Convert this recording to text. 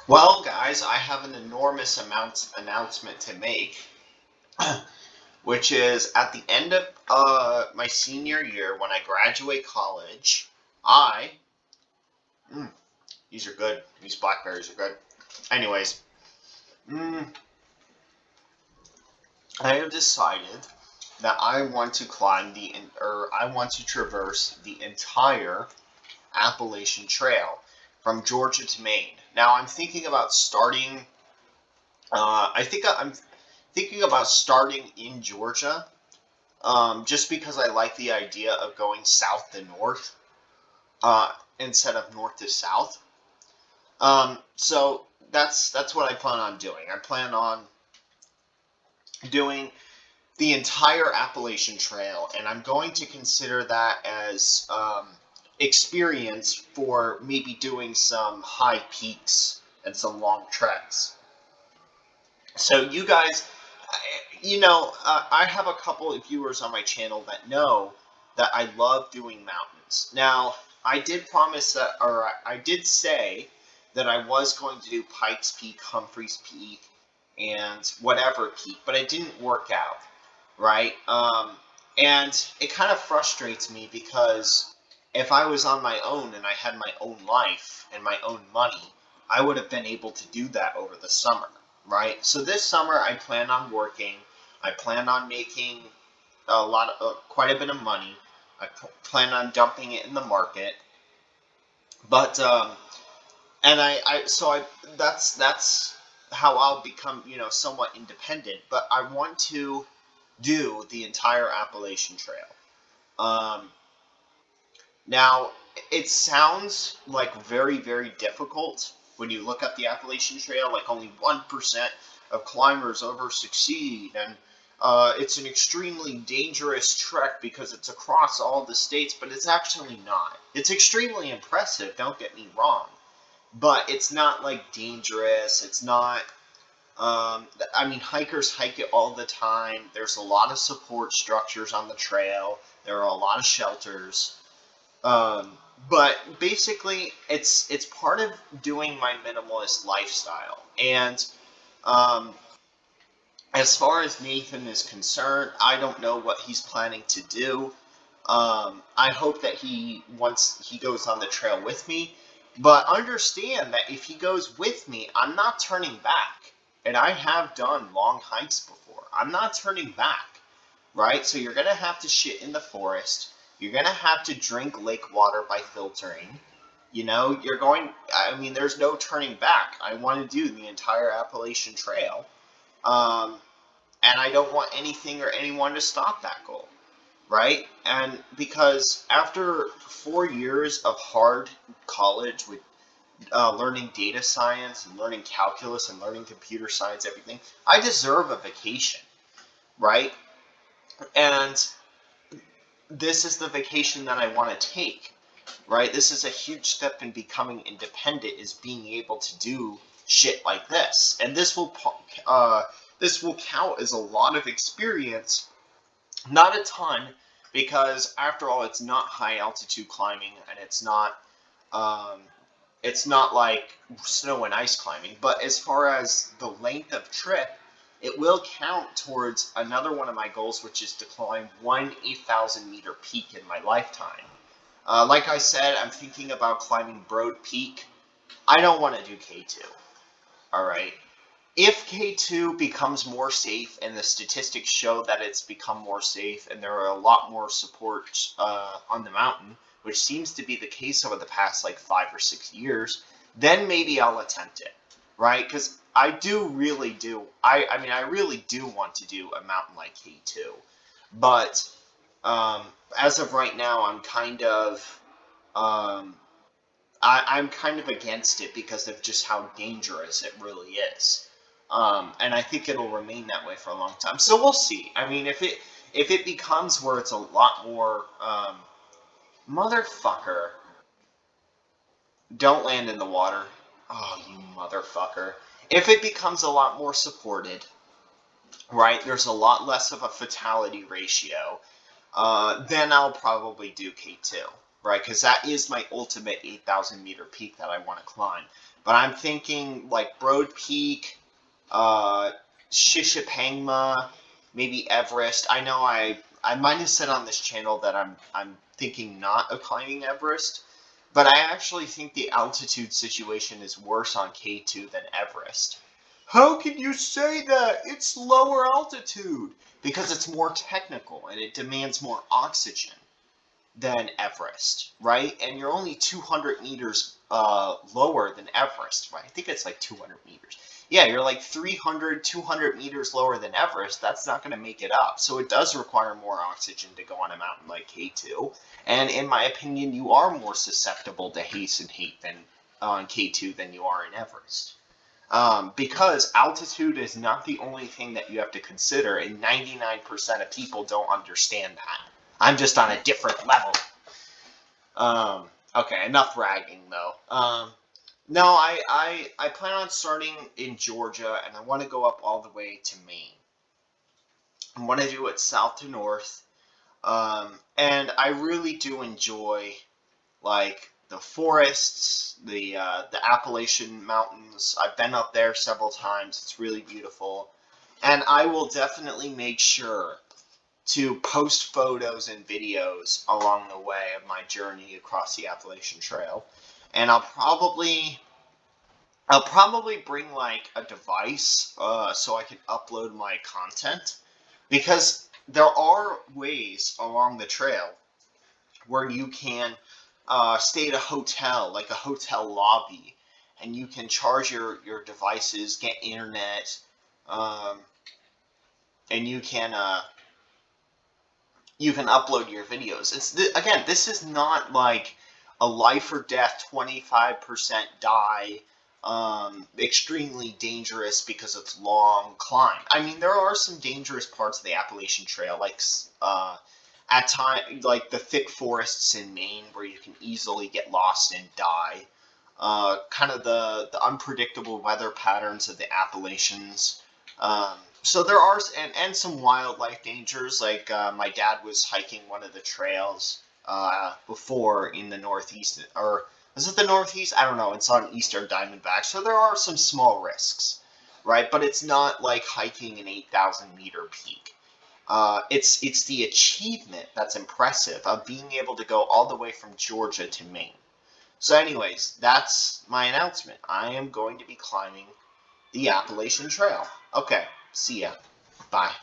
Well, guys, I have an enormous announcement to make, which is at the end of my senior year, when I graduate college, I. Mm, these are good. These blackberries are good. Anyways, mm, I have decided that I want to or I want to traverse the entire Appalachian Trail from Georgia to Maine. Now, I'm thinking about starting. I'm thinking about starting in Georgia, just because I like the idea of going south to north instead of north to south. So that's what I plan on doing. I plan on doing the entire Appalachian Trail, and I'm going to consider that as experience for maybe doing some high peaks and some long treks. So you guys, I have a couple of viewers on my channel that know that I love doing mountains. Now, I did promise that, or I did say that I was going to do Pikes Peak, Humphreys Peak, and whatever peak, but it didn't work out, right? And it kind of frustrates me because if I was on my own and I had my own life and my own money, I would have been able to do that over the summer, right? So this summer I plan on working. I plan on making quite a bit of money. I plan on dumping it in the market, but and I that's how I'll become somewhat independent. But I want to do the entire Appalachian Trail. Um, Now, it sounds like very difficult when you look at the Appalachian Trail, like only 1% of climbers ever succeed, and it's an extremely dangerous trek because it's across all the states, but it's actually not. It's extremely impressive, don't get me wrong, but it's not like dangerous. It's not. I mean, hikers hike it all the time. There's a lot of support structures on the trail. There are a lot of shelters. Um, but basically, it's part of doing my minimalist lifestyle. And um, as far as Nathan is concerned, I don't know what he's planning to do. I hope that once he goes on the trail with me, but understand that if he goes with me, I'm not turning back. And I have done long hikes before. I'm not turning back, right? So you're going to have to shit in the forest. You're going to have to drink lake water by filtering. There's no turning back. I want to do the entire Appalachian Trail. Um, and I don't want anything or anyone to stop that goal, right? And because after 4 years of hard college with learning data science and learning calculus and learning computer science, everything, I deserve a vacation, right? And this is the vacation that I want to take, right? This is a huge step in becoming independent, is being able to do shit like this. And this will count as a lot of experience, not a ton, because after all, it's not high altitude climbing, and um, it's not like snow and ice climbing. But as far as the length of trip, it will count towards another one of my goals, which is to climb one 8,000-meter peak in my lifetime. Like I said, I'm thinking about climbing Broad Peak. I don't want to do K2. All right. If K2 becomes more safe and the statistics show that it's become more safe and there are a lot more supports on the mountain, which seems to be the case over the past like 5 or 6 years, then maybe I'll attempt it, right? Because I really do want to do a mountain like K2. But as of right now, um, I'm kind of against it because of just how dangerous it really is. And I think it'll remain that way for a long time. So we'll see. I mean, if it becomes where it's a lot more motherfucker, don't land in the water. Oh, you motherfucker. If it becomes a lot more supported, right? There's a lot less of a fatality ratio. Then I'll probably do K2. right? Because that is my ultimate 8,000 meter peak that I want to climb. But I'm thinking like Broad Peak, uh, Shishapangma, maybe Everest. I know I might have said on this channel that I'm thinking not of climbing Everest, but I actually think the altitude situation is worse on K2 than Everest. How can you say that? It's lower altitude. Because it's more technical and it demands more oxygen than Everest, right? And you're only 200 meters lower than Everest, right? I think it's like 200 meters. Yeah, you're like 300, 200 meters lower than Everest. That's not going to make it up. So it does require more oxygen to go on a mountain like K2. And in my opinion, you are more susceptible to haze and heat than on K2 than you are in Everest. Because altitude is not the only thing that you have to consider, and 99% of people don't understand that. I'm just on a different level. Okay, enough ragging though. No, I plan on starting in Georgia, and I want to go up all the way to Maine. I want to do it south to north. And I really do enjoy like the forests, the Appalachian Mountains. I've been up there several times. It's really beautiful, and I will definitely make sure to post photos and videos along the way of my journey across the Appalachian Trail. And I'll probably bring like a device so I can upload my content, because there are ways along the trail where you can stay at a hotel, like a hotel lobby, and you can charge your devices, get internet, um, and you can upload your videos. Again, this is not like a life or death 25% die, extremely dangerous because it's long climb. I mean, there are some dangerous parts of the Appalachian Trail, like at time like the thick forests in Maine where you can easily get lost and die. Kind of the unpredictable weather patterns of the Appalachians. So there are and some wildlife dangers. Like my dad was hiking one of the trails before in the Northeast, or is it the Northeast? I don't know. It's on Eastern Diamondback, so there are some small risks, right? But it's not like hiking an 8,000 meter peak. It's the achievement that's impressive of being able to go all the way from Georgia to Maine. So, anyways, that's my announcement. I am going to be climbing the Appalachian Trail. Okay, see ya. Bye.